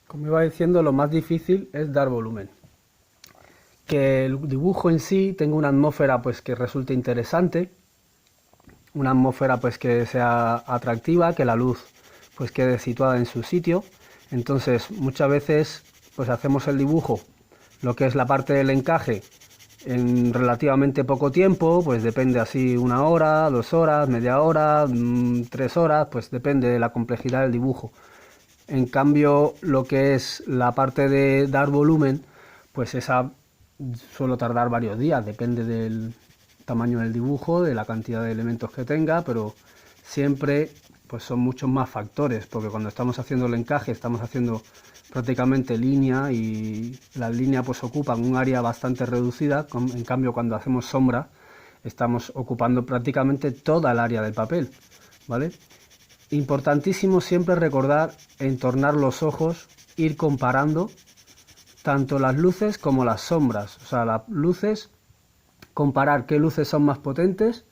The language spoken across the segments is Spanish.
Como iba diciendo, lo más difícil es dar volumen. Que el dibujo en sí tenga una atmósfera pues que resulte interesante, una atmósfera pues que sea atractiva, que la luz pues quede situada en su sitio. Entonces, muchas veces pues hacemos el dibujo, lo que es la parte del encaje, en relativamente poco tiempo, pues depende así 1 hora, 2 horas, media hora, 3 horas, pues depende de la complejidad del dibujo. En cambio, lo que es la parte de dar volumen, pues esa suelo tardar varios días, depende del tamaño del dibujo, de la cantidad de elementos que tenga, pero siempre pues son muchos más factores, porque cuando estamos haciendo el encaje estamos haciendo prácticamente línea y las líneas pues ocupan un área bastante reducida, en cambio cuando hacemos sombra estamos ocupando prácticamente toda el área del papel, ¿vale? Importantísimo siempre recordar entornar los ojos, ir comparando tanto las luces como las sombras. O sea, las luces, comparar qué luces son más potentes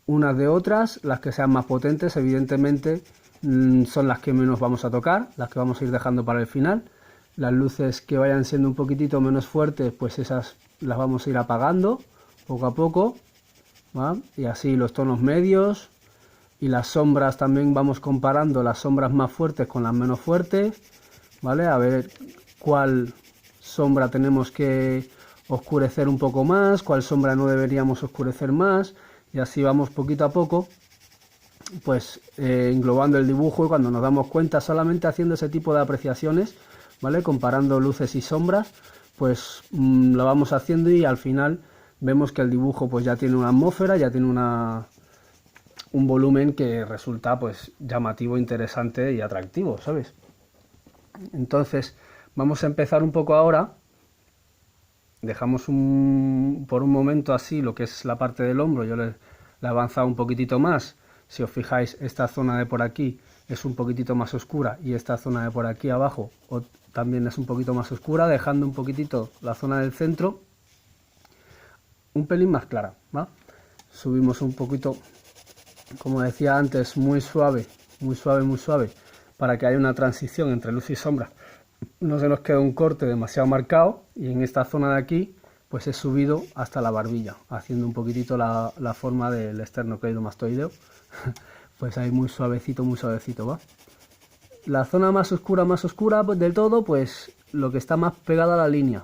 unas de otras. Las que sean más potentes, evidentemente, son las que menos vamos a tocar, las que vamos a ir dejando para el final. Las luces que vayan siendo un poquitito menos fuertes, pues esas las vamos a ir apagando poco a poco, ¿va? Y así los tonos medios. Y las sombras también vamos comparando las sombras más fuertes con las menos fuertes, ¿vale? A ver cuál sombra tenemos que oscurecer un poco más, cuál sombra no deberíamos oscurecer más, y así vamos poquito a poco, pues englobando el dibujo, y cuando nos damos cuenta, solamente haciendo ese tipo de apreciaciones, ¿vale? Comparando luces y sombras, pues lo vamos haciendo y al final vemos que el dibujo pues ya tiene una atmósfera, ya tiene un volumen que resulta pues llamativo, interesante y atractivo, ¿sabes? Entonces vamos a empezar un poco ahora. Dejamos por un momento así lo que es la parte del hombro. Yo le he avanzado un poquitito más. Si os fijáis, esta zona de por aquí es un poquitito más oscura y esta zona de por aquí abajo también es un poquito más oscura, dejando un poquitito la zona del centro un pelín más clara, ¿va? Subimos un poquito, como decía antes, muy suave, muy suave, muy suave, para que haya una transición entre luz y sombra. No se nos queda un corte demasiado marcado, y en esta zona de aquí pues he subido hasta la barbilla, haciendo un poquitito la forma del esternocleidomastoideo. Pues ahí muy suavecito, ¿va? La zona más oscura pues, del todo, pues lo que está más pegada a la línea.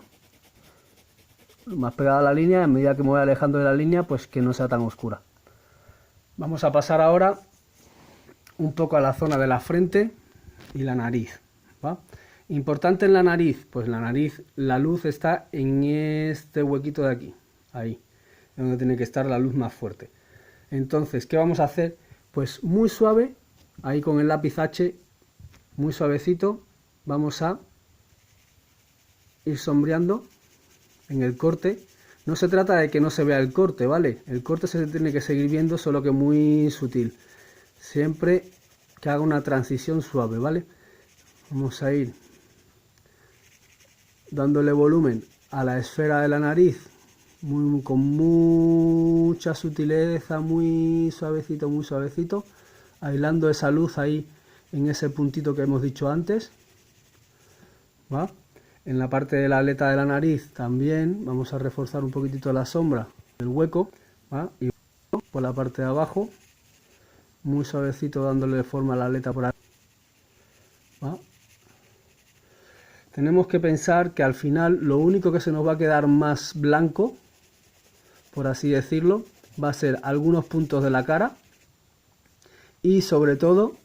Más pegada a la línea, a medida que me voy alejando de la línea, pues que no sea tan oscura. Vamos a pasar ahora un poco a la zona de la frente y la nariz, ¿va? Importante en la nariz, pues la nariz, la luz está en este huequito de aquí, ahí, es donde tiene que estar la luz más fuerte. Entonces, ¿qué vamos a hacer? Pues muy suave, ahí con el lápiz H, muy suavecito, vamos a ir sombreando en el corte. No se trata de que no se vea el corte, ¿vale? El corte se tiene que seguir viendo, solo que muy sutil. Siempre que haga una transición suave, ¿vale? Vamos a ir dándole volumen a la esfera de la nariz, con mucha sutileza, muy suavecito, aislando esa luz ahí en ese puntito que hemos dicho antes, ¿va? En la parte de la aleta de la nariz también vamos a reforzar un poquitito la sombra del hueco, ¿va? Y por la parte de abajo, muy suavecito, dándole forma a la aleta por aquí, ¿va? Tenemos que pensar que al final lo único que se nos va a quedar más blanco, por así decirlo, va a ser algunos puntos de la cara y sobre todo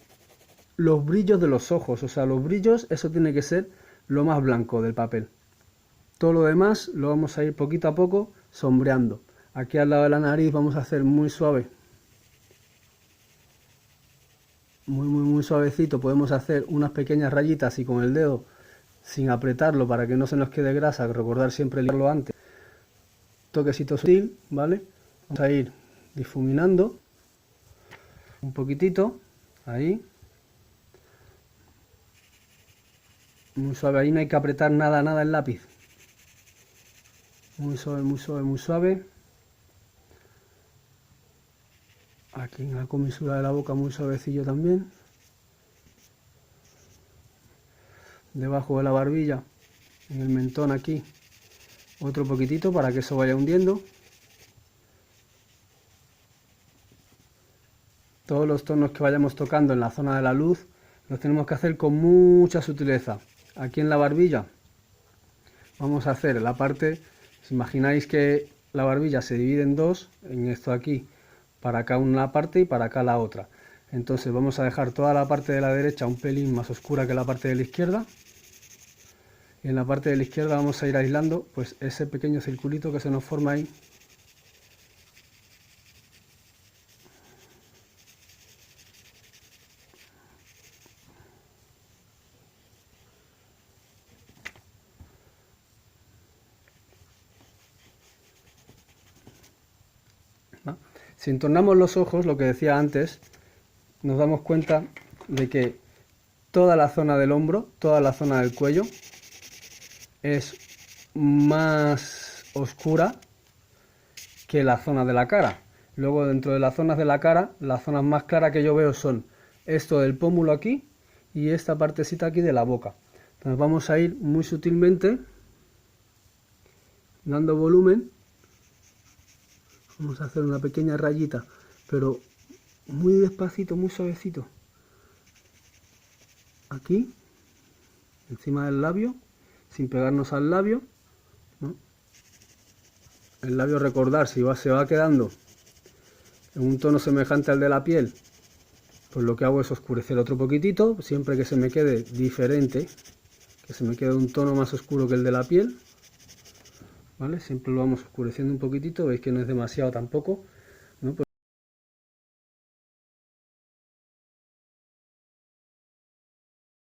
los brillos de los ojos. O sea, los brillos, eso tiene que ser lo más blanco del papel. Todo lo demás lo vamos a ir poquito a poco sombreando. Aquí al lado de la nariz vamos a hacer muy suave, muy suavecito. Podemos hacer unas pequeñas rayitas y con el dedo, sin apretarlo para que no se nos quede grasa, recordar siempre liarlo antes. Toquecito sutil, ¿vale? Vamos a ir difuminando un poquitito, ahí. Muy suave, ahí no hay que apretar nada el lápiz. Muy suave. Aquí en la comisura de la boca muy suavecillo también. debajo de la barbilla, en el mentón aquí, otro poquitito para que eso vaya hundiendo. Todos los tonos que vayamos tocando en la zona de la luz los tenemos que hacer con mucha sutileza. Aquí en la barbilla vamos a hacer la parte, si imagináis que la barbilla se divide en dos, en esto aquí, para acá una parte y para acá la otra. Entonces vamos a dejar toda la parte de la derecha un pelín más oscura que la parte de la izquierda. Y en la parte de la izquierda vamos a ir aislando pues ese pequeño circulito que se nos forma ahí. Si entornamos los ojos, lo que decía antes, nos damos cuenta de que toda la zona del hombro, toda la zona del cuello es más oscura que la zona de la cara. Luego dentro de las zonas de la cara, las zonas más claras que yo veo son esto del pómulo aquí y esta partecita aquí de la boca. Entonces vamos a ir muy sutilmente dando volumen. Vamos a hacer una pequeña rayita, pero muy despacito, muy suavecito. Aquí, encima del labio, sin pegarnos al labio, ¿no? El labio, recordar, si se va quedando en un tono semejante al de la piel, pues lo que hago es oscurecer otro poquitito, siempre que se me quede diferente, que se me quede un tono más oscuro que el de la piel, ¿vale? Siempre lo vamos oscureciendo un poquitito, veis que no es demasiado tampoco.